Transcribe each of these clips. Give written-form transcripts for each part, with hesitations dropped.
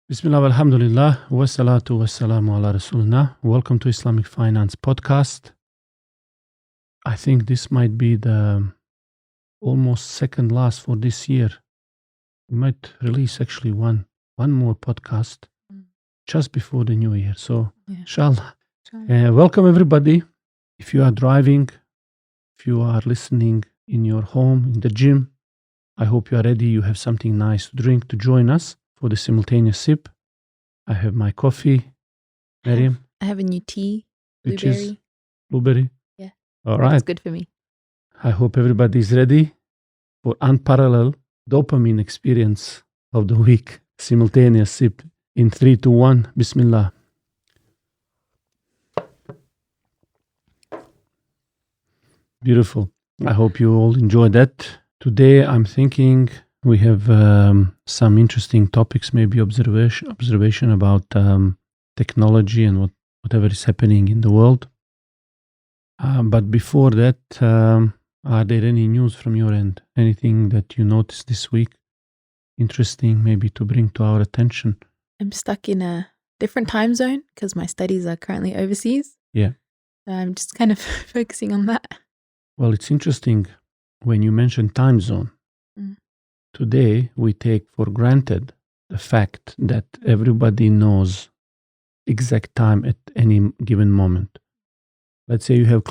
Bismillah, alhamdulillah, wa salatu wa salamu ala rasulina. Welcome to Islamic Finance Podcast. I think this might be the almost second last for this year. We might release actually one more podcast just before the new year. So, inshallah. Welcome everybody. If you are driving, if you are listening in your home, in the gym, I hope you are ready. You have something nice to drink to join us for the simultaneous sip. I have my coffee. Miriam? I have a new tea. Which Blueberry. is blueberry? Yeah. All right. It's good for me. I hope everybody is ready for unparalleled dopamine experience of the week. Simultaneous sip in 3, 2, 1. Bismillah. Beautiful. I hope you all enjoyed that. Today I'm thinking we have some interesting topics, maybe observation about technology and whatever is happening in the world. But before that, are there any news from your end? Anything that you noticed this week? Interesting, maybe to bring to our attention? I'm stuck in a different time zone because my studies are currently overseas. Yeah. So I'm just kind of focusing on that. Well, it's interesting when you mention time zone. Today, we take for granted the fact that everybody knows exact time at any given moment. Let's say you have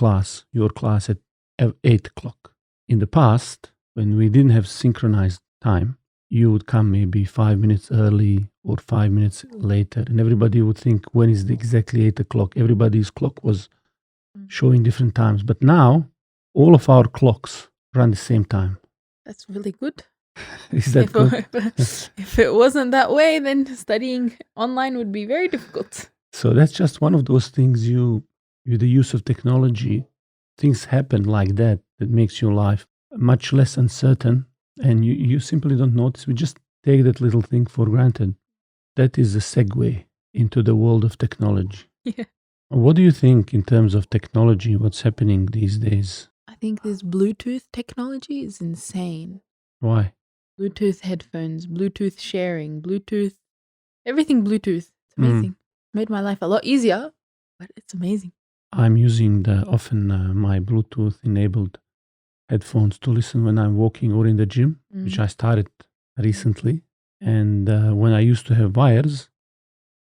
your class at 8 o'clock. In the past, when we didn't have synchronized time, you would come maybe 5 minutes early or 5 minutes later, and everybody would think, when is exactly 8 o'clock? Everybody's clock was showing different times. But now, all of our clocks run the same time. That's really good. Is that good? If it wasn't that way, then studying online would be very difficult. So that's just one of those things with the use of technology, things happen like that makes your life much less uncertain, and you simply don't notice. We just take that little thing for granted. That is a segue into the world of technology. Yeah. What do you think in terms of technology? What's happening these days? I think this Bluetooth technology is insane. Why? Bluetooth headphones, Bluetooth sharing, Bluetooth, everything Bluetooth. It's amazing. Made my life a lot easier, but it's amazing. I'm using often my Bluetooth enabled headphones to listen when I'm walking or in the gym, which I started recently. And when I used to have wires,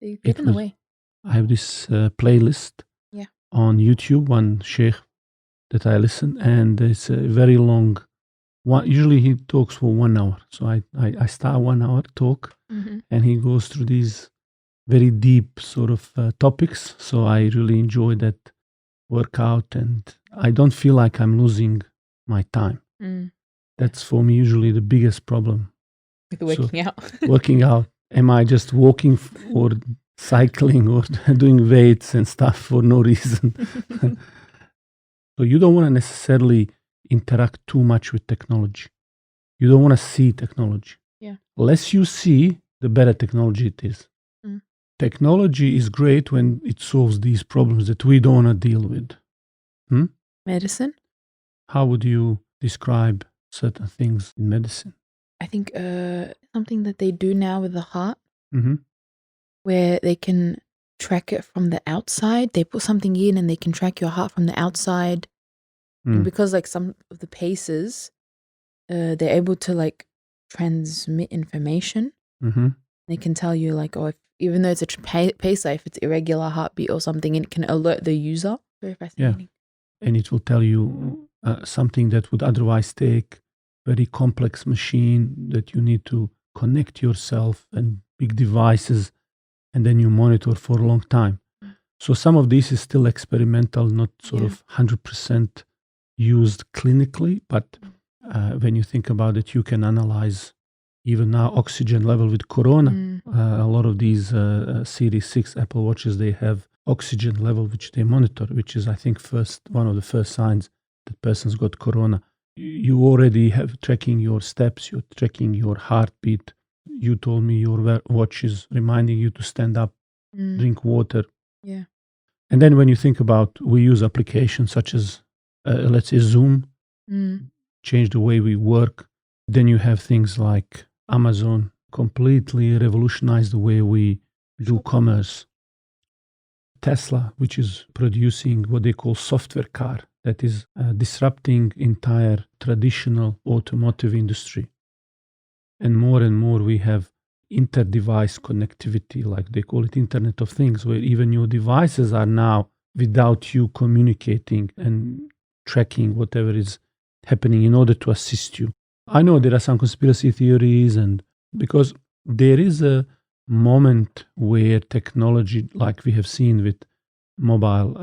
They get in the way. I have this playlist on YouTube, one sheikh that I listen, and it's a very long one. Usually he talks for 1 hour. So I start 1 hour talk, and he goes through these very deep sort of topics. So I really enjoy that workout, and I don't feel like I'm losing my time. That's for me usually the biggest problem. With working out. Working out. Am I just walking or cycling or doing weights and stuff for no reason? So you don't want to necessarily interact too much with technology. You don't want to see technology. Yeah. Less you see, the better technology it is. Technology is great when it solves these problems that we don't want to deal with. Medicine? How would you describe certain things in medicine? I think something that they do now with the heart, where they can track it from the outside. They put something in and they can track your heart from the outside. And because like some of the paces, they're able to like transmit information. They can tell you like, oh, even though it's a pacer, if it's irregular heartbeat or something, it can alert the user. Very fascinating. Yeah. And it will tell you something that would otherwise take very complex machine that you need to connect yourself and big devices, and then you monitor for a long time. So some of this is still experimental, not sort of 100% used clinically, but when you think about it, you can analyze even now oxygen level with corona. A lot of these Series 6 Apple Watches, they have oxygen level which they monitor, which is I think one of the first signs that person's got corona. You already have tracking your steps, you're tracking your heartbeat. You told me your watch is reminding you to stand up, drink water. Yeah. And then when you think about, we use applications such as, let's say Zoom, change the way we work. Then you have things like Amazon completely revolutionize the way we do commerce. Tesla, which is producing what they call software car, that is disrupting entire traditional automotive industry. And more we have inter-device connectivity, like they call it Internet of Things, where even your devices are now without you communicating and tracking whatever is happening in order to assist you. I know there are some conspiracy theories, and because there is a moment where technology, like we have seen with mobile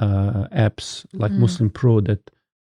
apps like Muslim Pro, that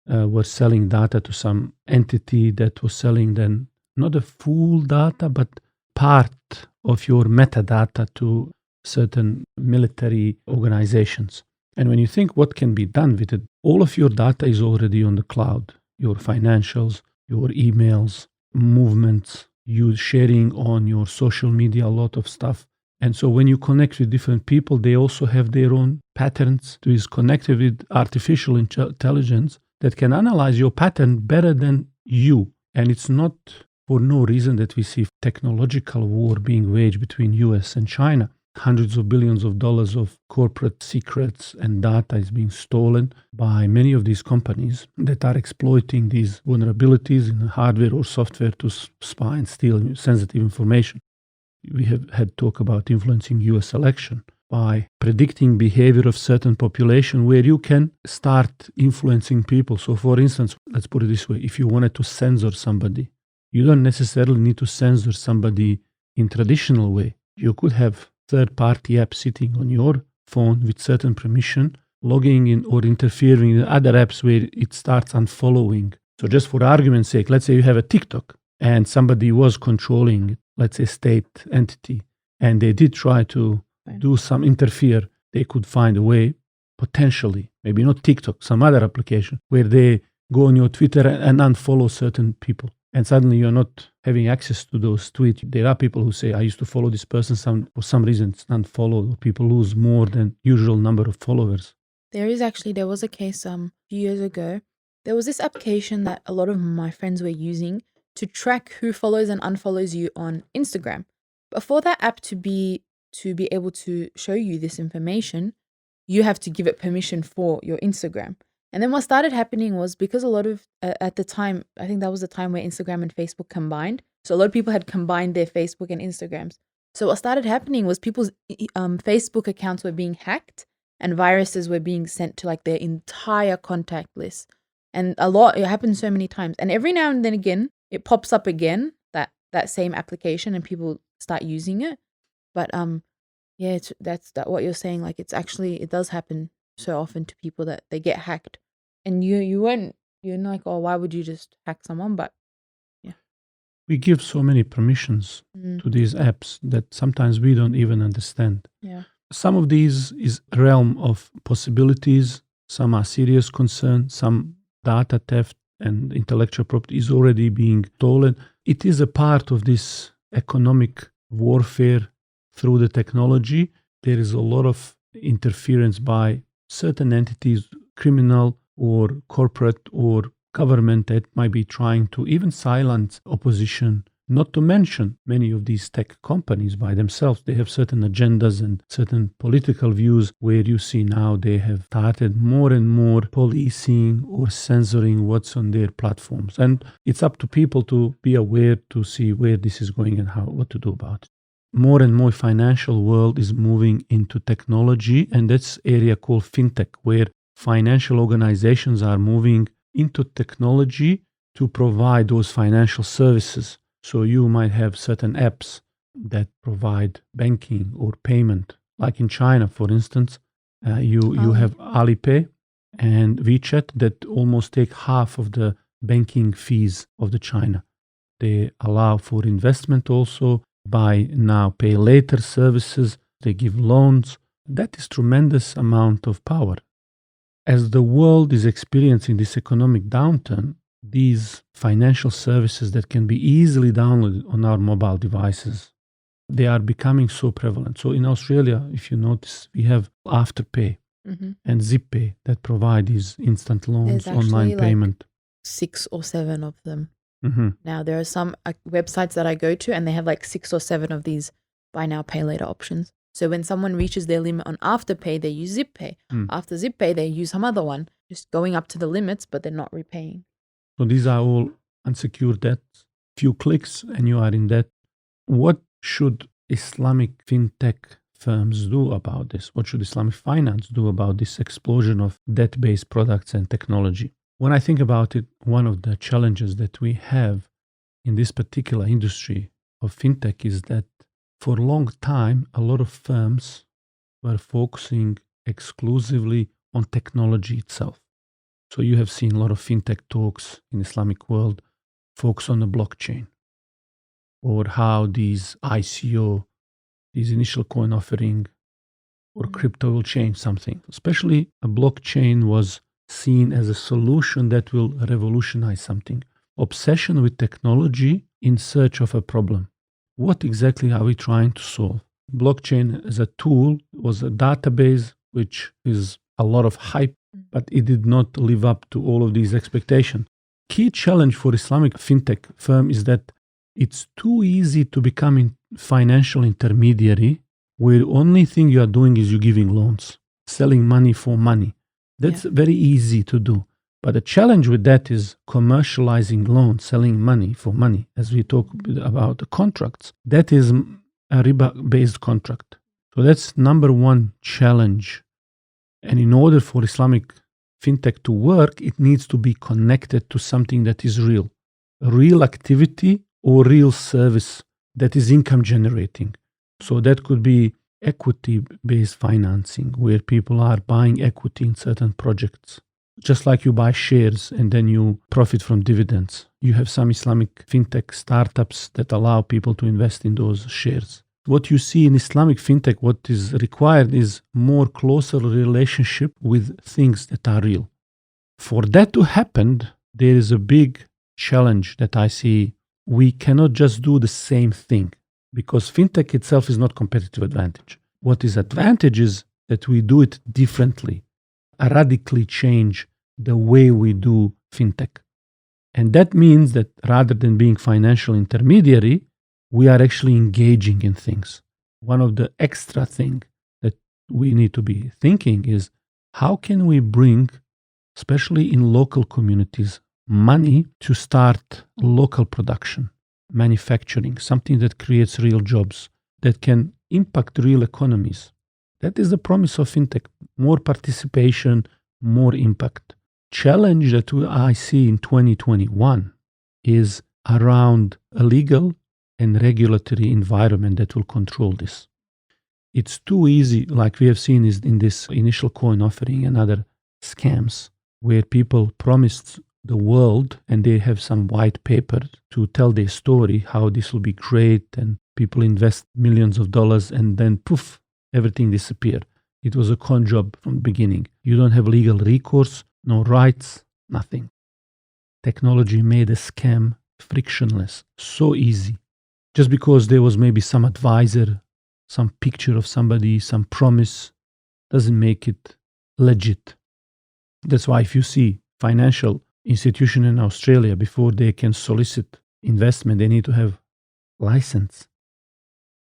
were selling data to some entity that was selling then not the full data, but part of your metadata to certain military organizations. And when you think what can be done with it, all of your data is already on the cloud. Your financials, your emails, movements, you sharing on your social media, a lot of stuff. And so when you connect with different people, they also have their own patterns. It is connected with artificial intelligence that can analyze your pattern better than you. And it's not for no reason that we see technological war being waged between US and China. Hundreds of billions of dollars of corporate secrets and data is being stolen by many of these companies that are exploiting these vulnerabilities in hardware or software to spy and steal sensitive information. We have had talk about influencing US election by predicting behavior of certain population where you can start influencing people. So for instance, let's put it this way, if you wanted to censor somebody, you don't necessarily need to censor somebody in traditional way. You could have third-party app sitting on your phone with certain permission, logging in or interfering in other apps where it starts unfollowing. So just for argument's sake, let's say you have a TikTok and somebody was controlling, let's say, state entity, and they did try to do some interfere. They could find a way, potentially, maybe not TikTok, some other application, where they go on your Twitter and unfollow certain people. And suddenly you're not having access to those tweets. There are people who say, I used to follow this person, for some reason it's unfollowed, or people lose more than usual number of followers. There was a case a few years ago. There was this application that a lot of my friends were using to track who follows and unfollows you on Instagram. But for that app to be able to show you this information, you have to give it permission for your Instagram. And then what started happening was, because a lot of, at the time, I think that was the time where Instagram and Facebook combined. So a lot of people had combined their Facebook and Instagrams. So what started happening was people's Facebook accounts were being hacked and viruses were being sent to like their entire contact list. And it happened so many times. And every now and then again, it pops up again, that same application, and people start using it. But yeah, that's what you're saying. Like it does happen so often to people that they get hacked, and you're like, oh, why would you just hack someone? But yeah, we give so many permissions to these apps that sometimes we don't even understand. Yeah, some of these is realm of possibilities. Some are serious concern. Some data theft and intellectual property is already being stolen. It is a part of this economic warfare through the technology. There is a lot of interference by certain entities, criminal or corporate or government, that might be trying to even silence opposition. Not to mention many of these tech companies by themselves, they have certain agendas and certain political views where you see now they have started more and more policing or censoring what's on their platforms. And it's up to people to be aware to see where this is going and what to do about it. More and more financial world is moving into technology, and that's area called FinTech, where financial organizations are moving into technology to provide those financial services. So you might have certain apps that provide banking or payment. Like in China, for instance, you have Alipay and WeChat that almost take half of the banking fees of the China. They allow for investment also. Buy now, pay later services. They give loans. That is tremendous amount of power. As the world is experiencing this economic downturn, these financial services that can be easily downloaded on our mobile devices, they are becoming so prevalent. So in Australia, if you notice, we have Afterpay and ZIPpay that provide these instant loans, online payment. 6 or 7 of them. Now, there are some websites that I go to and they have like 6 or 7 of these buy now, pay later options. So when someone reaches their limit on Afterpay, they use ZIPpay. After ZIPpay, they use some other one, just going up to the limits, but they're not repaying. So these are all unsecured debts. Few clicks and you are in debt. What should Islamic FinTech firms do about this? What should Islamic finance do about this explosion of debt-based products and technology? When I think about it, one of the challenges that we have in this particular industry of FinTech is that for a long time, a lot of firms were focusing exclusively on technology itself. So you have seen a lot of FinTech talks in Islamic world focus on the blockchain or how these ICO, these initial coin offering or crypto will change something. Especially a blockchain was seen as a solution that will revolutionize something. Obsession with technology in search of a problem. What exactly are we trying to solve? Blockchain as a tool was a database which is a lot of hype, but it did not live up to all of these expectations. Key challenge for Islamic FinTech firm is that it's too easy to become a financial intermediary where the only thing you are doing is you're giving loans, selling money for money. That's very easy to do. But the challenge with that is commercializing loans, selling money for money. As we talk about the contracts, that is a riba-based contract. So that's number one challenge. And in order for Islamic FinTech to work, it needs to be connected to something that is real. A real activity or real service that is income generating. So that could be equity-based financing, where people are buying equity in certain projects. Just like you buy shares and then you profit from dividends. You have some Islamic FinTech startups that allow people to invest in those shares. What you see in Islamic FinTech, what is required is more closer relationship with things that are real. For that to happen, there is a big challenge that I see. We cannot just do the same thing because FinTech itself is not competitive advantage. What is advantage is that we do it differently, radically change the way we do FinTech. And that means that rather than being financial intermediary, we are actually engaging in things. One of the extra thing that we need to be thinking is how can we bring, especially in local communities, money to start local production, manufacturing, something that creates real jobs, that can impact real economies. That is the promise of FinTech, more participation, more impact. Challenge that I see in 2021 is around a legal and regulatory environment that will control this. It's too easy, like we have seen is in this initial coin offering and other scams, where people promised the world and they have some white paper to tell their story, how this will be great, and people invest millions of dollars and then poof, everything disappeared. It was a con job from the beginning. You don't have legal recourse, no rights, nothing. Technology made a scam frictionless, so easy. Just because there was maybe some advisor, some picture of somebody, some promise, doesn't make it legit. That's why if you see financial institution in Australia, before they can solicit investment, they need to have license.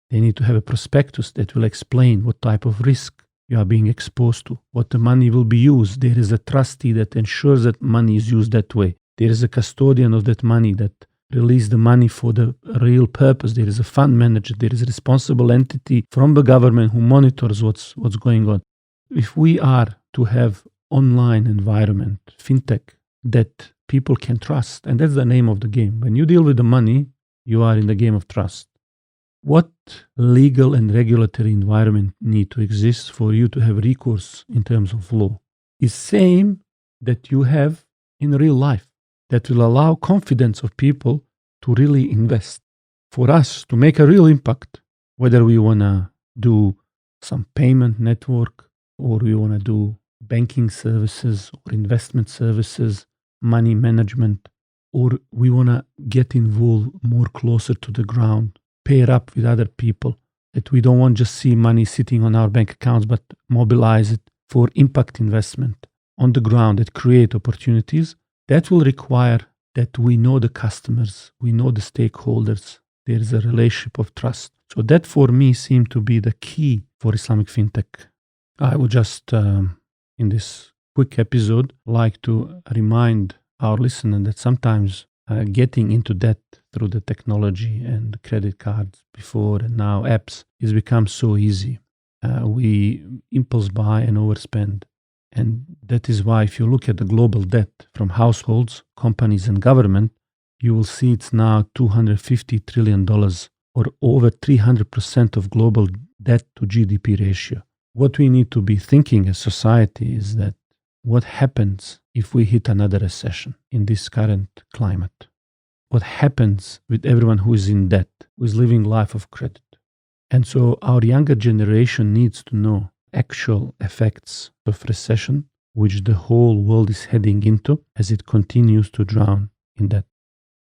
They need to have a prospectus that will explain what type of risk you are being exposed to, what the money will be used. There is a trustee that ensures that money is used that way. There is a custodian of that money that release the money for the real purpose. There is a fund manager. There is a responsible entity from the government who monitors what's going on. If we are to have online environment, FinTech, that people can trust, and that's the name of the game. When you deal with the money, you are in the game of trust. What legal and regulatory environment need to exist for you to have recourse in terms of law is same that you have in real life, that will allow confidence of people to really invest. For us to make a real impact, whether we want to do some payment network or we want to do banking services or investment services, money management, or we want to get involved more closer to the ground, pair up with other people, that we don't want just see money sitting on our bank accounts, but mobilize it for impact investment on the ground that create opportunities, that will require that we know the customers, we know the stakeholders. There is a relationship of trust. So that for me seemed to be the key for Islamic FinTech. I would just, in this quick episode, like to remind our listener that sometimes getting into debt through the technology and credit cards before and now apps has become so easy. We impulse buy and overspend. And that is why if you look at the global debt from households, companies and government, you will see it's now $250 trillion or over 300% of global debt to GDP ratio. What we need to be thinking as society is that what happens if we hit another recession in this current climate? What happens with everyone who is in debt, who is living life of credit? And so our younger generation needs to know actual effects of recession, which the whole world is heading into as it continues to drown in debt.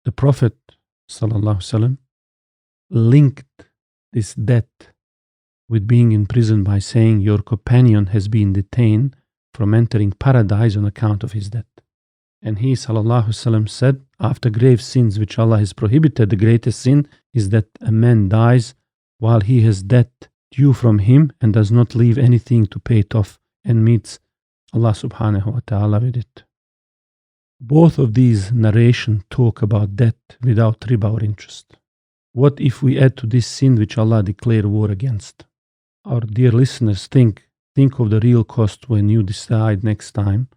The Prophet ﷺ linked this debt with being in prison by saying, your companion has been detained from entering paradise on account of his debt. And he ﷺ said, after grave sins which Allah has prohibited, the greatest sin is that a man dies while he has debt due from him and does not leave anything to pay it off and meets Allah subhanahu wa ta'ala with it. Both of these narrations talk about debt without riba or interest. What if we add to this sin which Allah declared war against? Our dear listeners, think of the real cost when you decide next time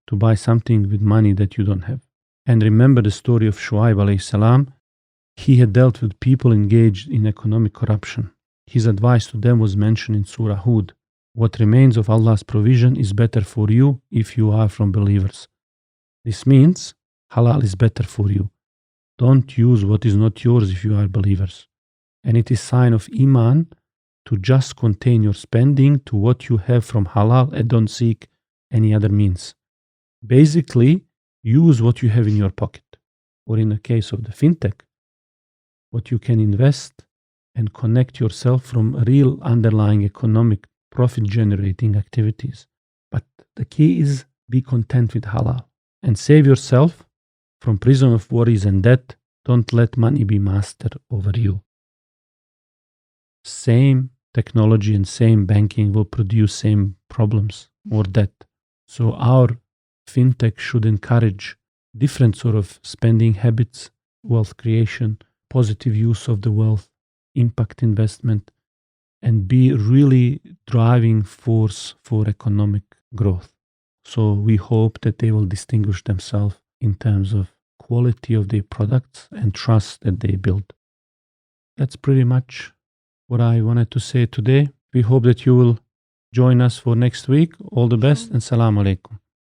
to buy something with money that you don't have. And remember the story of Shu'aib alayhi salam. He had dealt with people engaged in economic corruption. His advice to them was mentioned in Surah Hud. What remains of Allah's provision is better for you if you are from believers. This means halal is better for you. Don't use what is not yours if you are believers. And it is sign of iman to just contain your spending to what you have from halal and don't seek any other means. Basically, use what you have in your pocket. Or in the case of the fintech, what you can invest and connect yourself from real underlying economic profit-generating activities. But the key is be content with halal and save yourself from prison of worries and debt. Don't let money be master over you. Same technology and same banking will produce same problems or debt. So our fintech should encourage different sort of spending habits, wealth creation, positive use of the wealth, impact investment, and be really driving force for economic growth. So we hope that they will distinguish themselves in terms of quality of their products and trust that they build. That's pretty much what I wanted to say today. We hope that you will join us for next week. All the best and Assalamu alaikum.